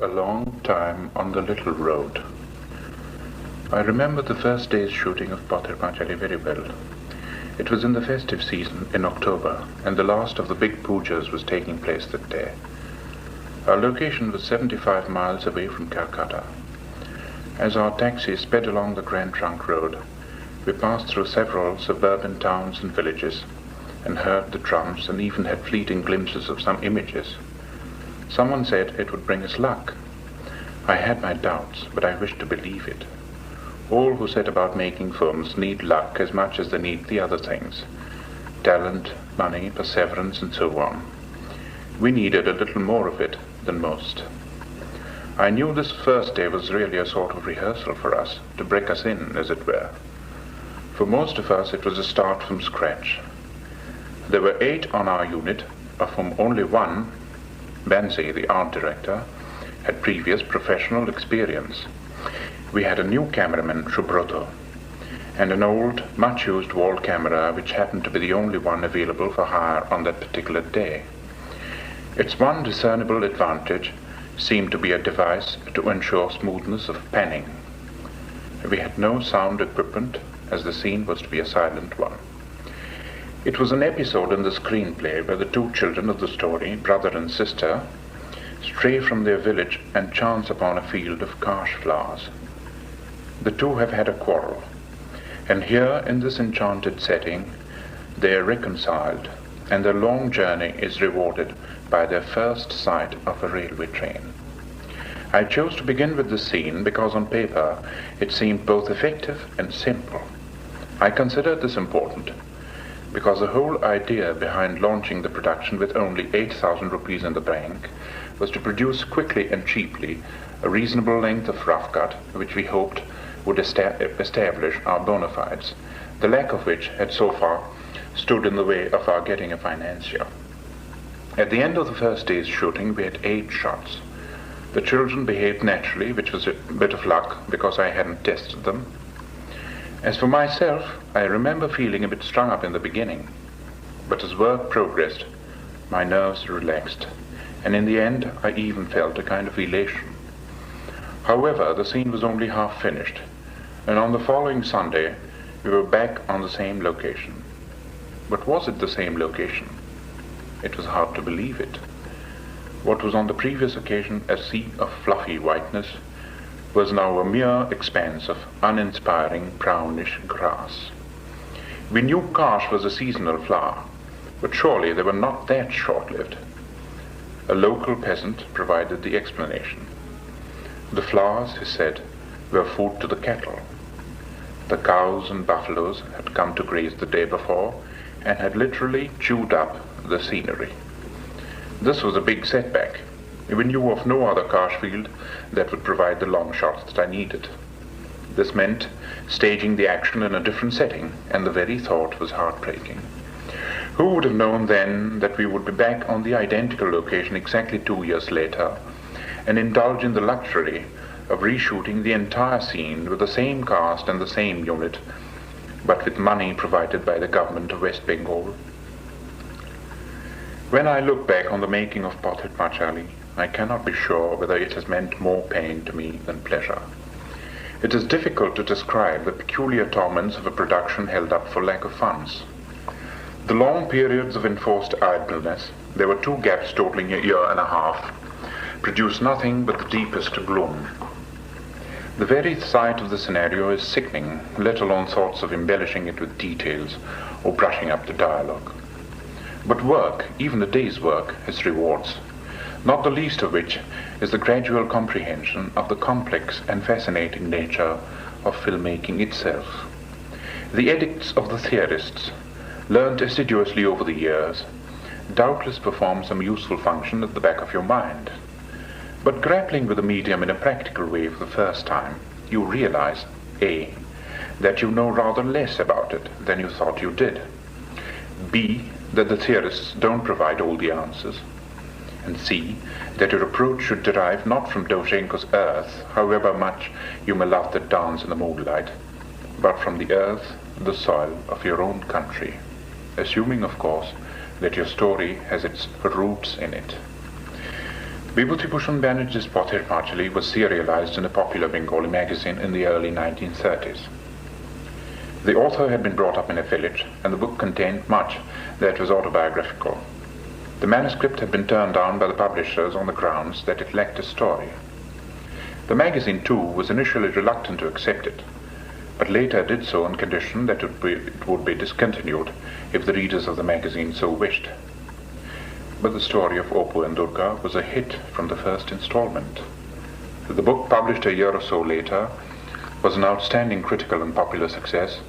A long time on the little road. I remember the first day's shooting of Pather Panchali very well. It was in the festive season in October, and the last of the big pujas was taking place that day. Our location was 75 miles away from Calcutta. As our taxi sped along the Grand Trunk Road, we passed through several suburban towns and villages, and heard the drums and even had fleeting glimpses of some images. Someone said it would bring us luck. I had my doubts, but I wished to believe it. All who set about making films need luck as much as they need the other things. Talent, money, perseverance, and so on. We needed a little more of it than most. I knew this first day was really a sort of rehearsal for us, to break us in, as it were. For most of us it was a start from scratch. There were 8 on our unit, of whom only one, Bansi, the art director, had previous professional experience. We had a new cameraman, Shubroto, and an old, much-used wall camera which happened to be the only one available for hire on that particular day. Its one discernible advantage seemed to be a device to ensure smoothness of panning. We had no sound equipment, as the scene was to be a silent one. It was an episode in the screenplay where the 2 children of the story, brother and sister, stray from their village and chance upon a field of karsh flowers. The 2 have had a quarrel, and here in this enchanted setting they are reconciled, and their long journey is rewarded by their first sight of a railway train. I chose to begin with this scene because on paper it seemed both effective and simple. I considered this important because the whole idea behind launching the production with only 8,000 rupees in the bank was to produce quickly and cheaply a reasonable length of rough cut which we hoped would establish our bona fides, the lack of which had so far stood in the way of our getting a financier. At the end of the first day's shooting we had 8 shots. The children behaved naturally, which was a bit of luck because I hadn't tested them. As for myself, I remember feeling a bit strung up in the beginning, but as work progressed, my nerves relaxed, and in the end I even felt a kind of elation. However, the scene was only half finished, and on the following Sunday we were back on the same location. But was it the same location? It was hard to believe it. What was on the previous occasion a sea of fluffy whiteness was now a mere expanse of uninspiring brownish grass. We knew karsh was a seasonal flower, but surely they were not that short-lived. A local peasant provided the explanation. The flowers, he said, were food to the cattle. The cows and buffaloes had come to graze the day before and had literally chewed up the scenery. This was a big setback. We knew of no other karsh field that would provide the long shots that I needed. This meant staging the action in a different setting, and the very thought was heartbreaking. Who would have known then that we would be back on the identical location exactly 2 years later, and indulge in the luxury of reshooting the entire scene with the same cast and the same unit, but with money provided by the government of West Bengal? When I look back on the making of Pather Panchali, I cannot be sure whether it has meant more pain to me than pleasure. It is difficult to describe the peculiar torments of a production held up for lack of funds. The long periods of enforced idleness, there were 2 gaps totaling a year and a half, produced nothing but the deepest gloom. The very sight of the scenario is sickening, let alone thoughts of embellishing it with details or brushing up the dialogue. But work, even a day's work, has rewards, not the least of which is the gradual comprehension of the complex and fascinating nature of filmmaking itself. The edicts of the theorists, learned assiduously over the years, doubtless perform some useful function at the back of your mind. But grappling with the medium in a practical way for the first time, you realize, A, that you know rather less about it than you thought you did, B, that the theorists don't provide all the answers, and C, that your approach should derive not from Dovzhenko's earth, however much you may love that dance in the moonlight, but from the earth, the soil of your own country, assuming, of course, that your story has its roots in it. Vibhuti-Bhushan Banerjee's Pather Panchali was serialized in a popular Bengali magazine in the early 1930s. The author had been brought up in a village, and the book contained much that was autobiographical. The manuscript had been turned down by the publishers on the grounds that it lacked a story. The magazine, too, was initially reluctant to accept it, but later did so on condition that it would be discontinued if the readers of the magazine so wished. But the story of Oppu and Durga was a hit from the first installment. The book, published a year or so later, was an outstanding critical and popular success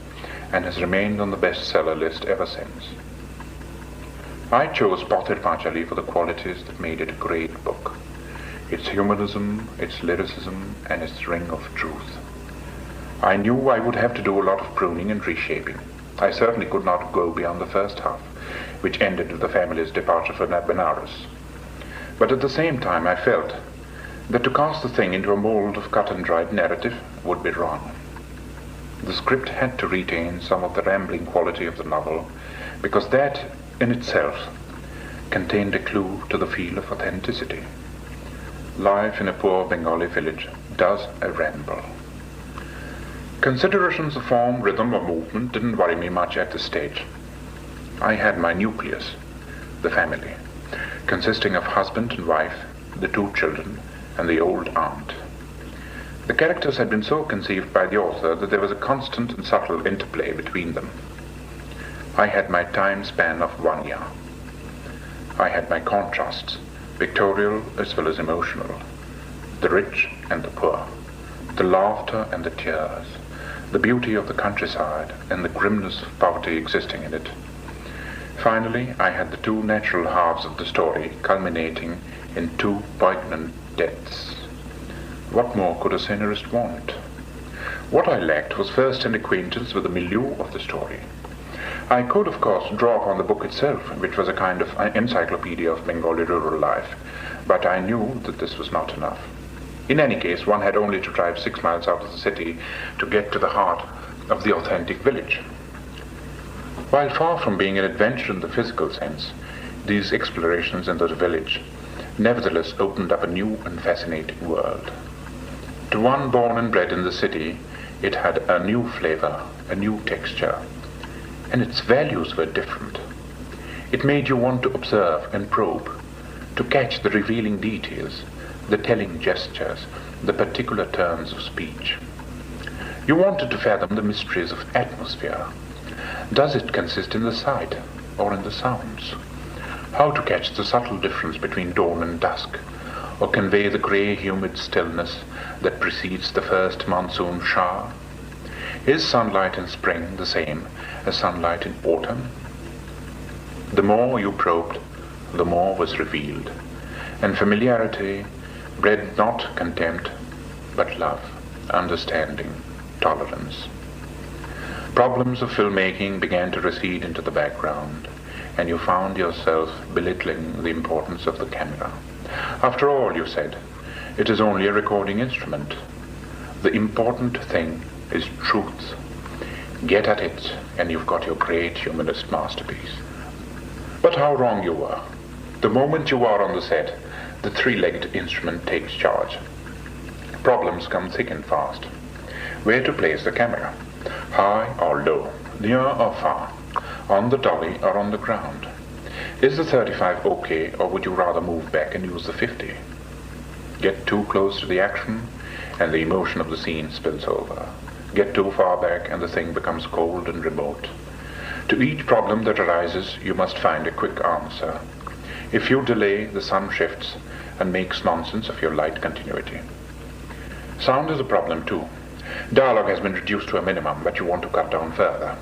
and has remained on the bestseller list ever since. I chose Pather Panchali for the qualities that made it a great book: its humanism, its lyricism, and its ring of truth. I knew I would have to do a lot of pruning and reshaping. I certainly could not go beyond the first half, which ended with the family's departure for Benares. But at the same time I felt that to cast the thing into a mold of cut-and-dried narrative would be wrong. The script had to retain some of the rambling quality of the novel, because that in itself contained a clue to the feel of authenticity. Life in a poor Bengali village does a ramble. Considerations of form, rhythm, or movement didn't worry me much at this stage. I had my nucleus, the family, consisting of husband and wife, the 2 children, and the old aunt. The characters had been so conceived by the author that there was a constant and subtle interplay between them. I had my time span of 1 year. I had my contrasts, pictorial as well as emotional, the rich and the poor, the laughter and the tears, the beauty of the countryside and the grimness of poverty existing in it. Finally, I had the 2 natural halves of the story culminating in 2 poignant deaths. What more could a scenarist want? What I lacked was first an acquaintance with the milieu of the story. I could, of course, draw upon the book itself, which was a kind of encyclopedia of Bengali rural life, but I knew that this was not enough. In any case, one had only to drive 6 miles out of the city to get to the heart of the authentic village. While far from being an adventure in the physical sense, these explorations into the village nevertheless opened up a new and fascinating world. To one born and bred in the city, it had a new flavor, a new texture, and its values were different. It made you want to observe and probe, to catch the revealing details, the telling gestures, the particular turns of speech. You wanted to fathom the mysteries of atmosphere. Does it consist in the sight or in the sounds? How to catch the subtle difference between dawn and dusk, or convey the grey, humid stillness that precedes the first monsoon shower? Is sunlight in spring the same as sunlight in autumn? The more you probed, the more was revealed, and familiarity bred not contempt, but love, understanding, tolerance. Problems of filmmaking began to recede into the background, and you found yourself belittling the importance of the camera. After all, you said, it is only a recording instrument. The important thing is truth. Get at it, and you've got your great humanist masterpiece. But how wrong you were. The moment you are on the set, the 3-legged instrument takes charge. Problems come thick and fast. Where to place the camera? High or low? Near or far? On the dolly or on the ground? Is the 35 okay, or would you rather move back and use the 50? Get too close to the action, and the emotion of the scene spills over. Get too far back, and the thing becomes cold and remote. To each problem that arises, you must find a quick answer. If you delay, the sun shifts and makes nonsense of your light continuity. Sound is a problem too. Dialogue has been reduced to a minimum, but you want to cut down further.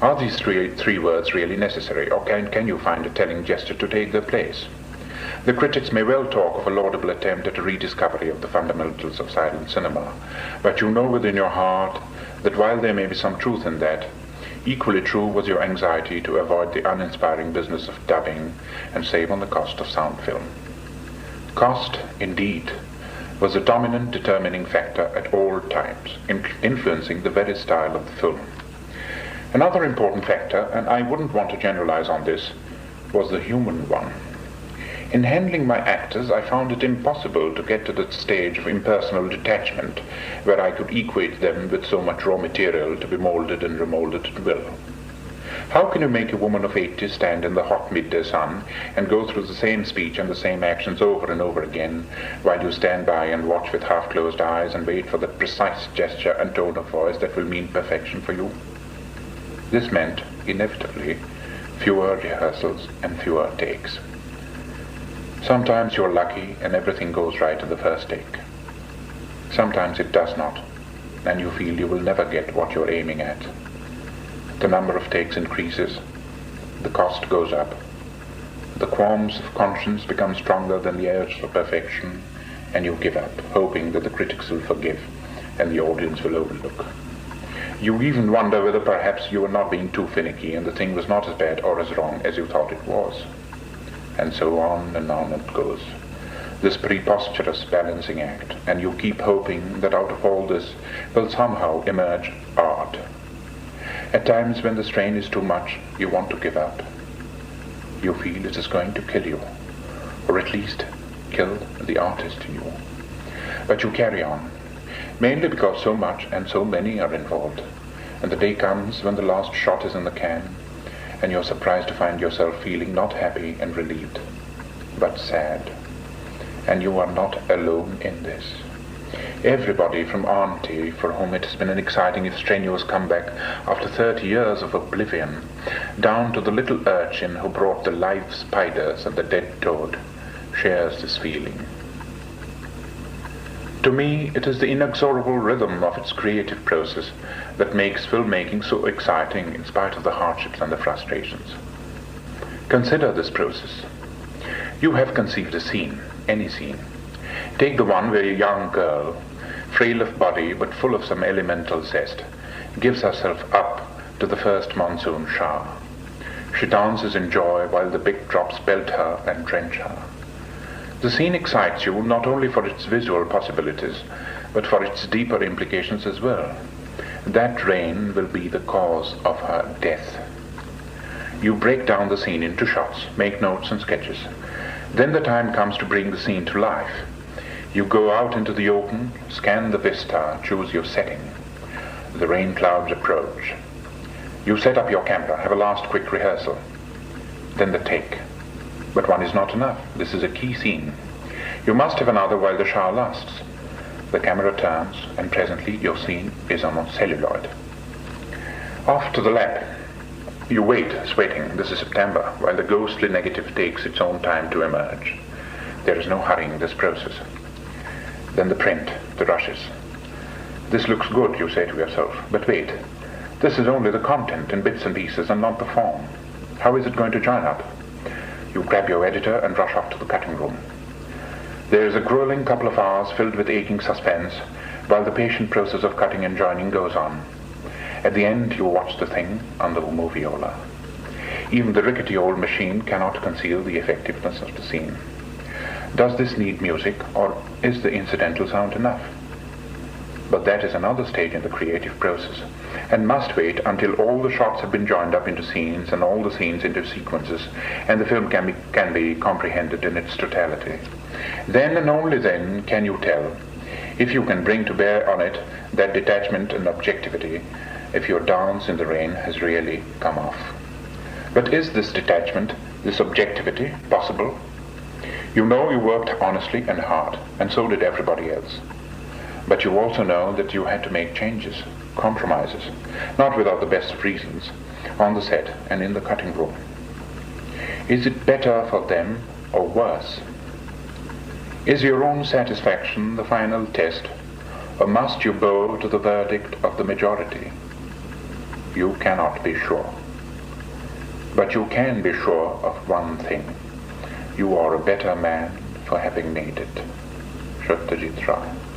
Are these three words really necessary, or can you find a telling gesture to take their place? The critics may well talk of a laudable attempt at a rediscovery of the fundamentals of silent cinema, but you know within your heart that while there may be some truth in that, equally true was your anxiety to avoid the uninspiring business of dubbing and save on the cost of sound film. Cost, indeed, was a dominant determining factor at all times, influencing the very style of the film. Another important factor, and I wouldn't want to generalize on this, was the human one. In handling my actors, I found it impossible to get to that stage of impersonal detachment where I could equate them with so much raw material to be molded and remolded at will. How can you make a woman of 80 stand in the hot midday sun and go through the same speech and the same actions over and over again, while you stand by and watch with half-closed eyes and wait for the precise gesture and tone of voice that will mean perfection for you? This meant, inevitably, fewer rehearsals and fewer takes. Sometimes you're lucky and everything goes right in the first take. Sometimes it does not, and you feel you will never get what you're aiming at. The number of takes increases, the cost goes up, the qualms of conscience become stronger than the urge for perfection, and you give up, hoping that the critics will forgive and the audience will overlook. You even wonder whether perhaps you were not being too finicky and the thing was not as bad or as wrong as you thought it was. And so on it goes, this preposterous balancing act, and you keep hoping that out of all this will somehow emerge art. At times when the strain is too much, you want to give up. You feel it is going to kill you, or at least kill the artist in you. But you carry on, mainly because so much and so many are involved, and the day comes when the last shot is in the can, and you're surprised to find yourself feeling not happy and relieved, but sad. And you are not alone in this. Everybody from Auntie, for whom it has been an exciting if strenuous comeback after 30 years of oblivion, down to the little urchin who brought the live spiders and the dead toad, shares this feeling. To me, it is the inexorable rhythm of its creative process that makes filmmaking so exciting in spite of the hardships and the frustrations. Consider this process. You have conceived a scene, any scene. Take the one where a young girl, frail of body but full of some elemental zest, gives herself up to the first monsoon shower. She dances in joy while the big drops pelt her and drench her. The scene excites you not only for its visual possibilities, but for its deeper implications as well. That rain will be the cause of her death. You break down the scene into shots, make notes and sketches. Then the time comes to bring the scene to life. You go out into the open, scan the vista, choose your setting. The rain clouds approach. You set up your camera, have a last quick rehearsal. Then the take. But one is not enough. This is a key scene. You must have another while the shower lasts. The camera turns, and presently your scene is on celluloid. Off to the lab. You wait, sweating. This is September, while the ghostly negative takes its own time to emerge. There is no hurrying this process. Then the print, the rushes. This looks good, you say to yourself. But wait, this is only the content in bits and pieces and not the form. How is it going to join up? You grab your editor and rush off to the cutting room. There is a grueling couple of hours filled with aching suspense, while the patient process of cutting and joining goes on. At the end, you watch the thing on the moviola. Even the rickety old machine cannot conceal the effectiveness of the scene. Does this need music, or is the incidental sound enough? But that is another stage in the creative process, and must wait until all the shots have been joined up into scenes and all the scenes into sequences, and the film can be comprehended in its totality. Then and only then can you tell, if you can bring to bear on it that detachment and objectivity, if your dance in the rain has really come off. But is this detachment, this objectivity, possible? You know you worked honestly and hard, and so did everybody else. But you also know that you had to make changes, compromises, not without the best of reasons, on the set and in the cutting room. Is it better for them or worse? Is your own satisfaction the final test, or must you bow to the verdict of the majority? You cannot be sure. But you can be sure of one thing. You are a better man for having made it. Satyajit Ray.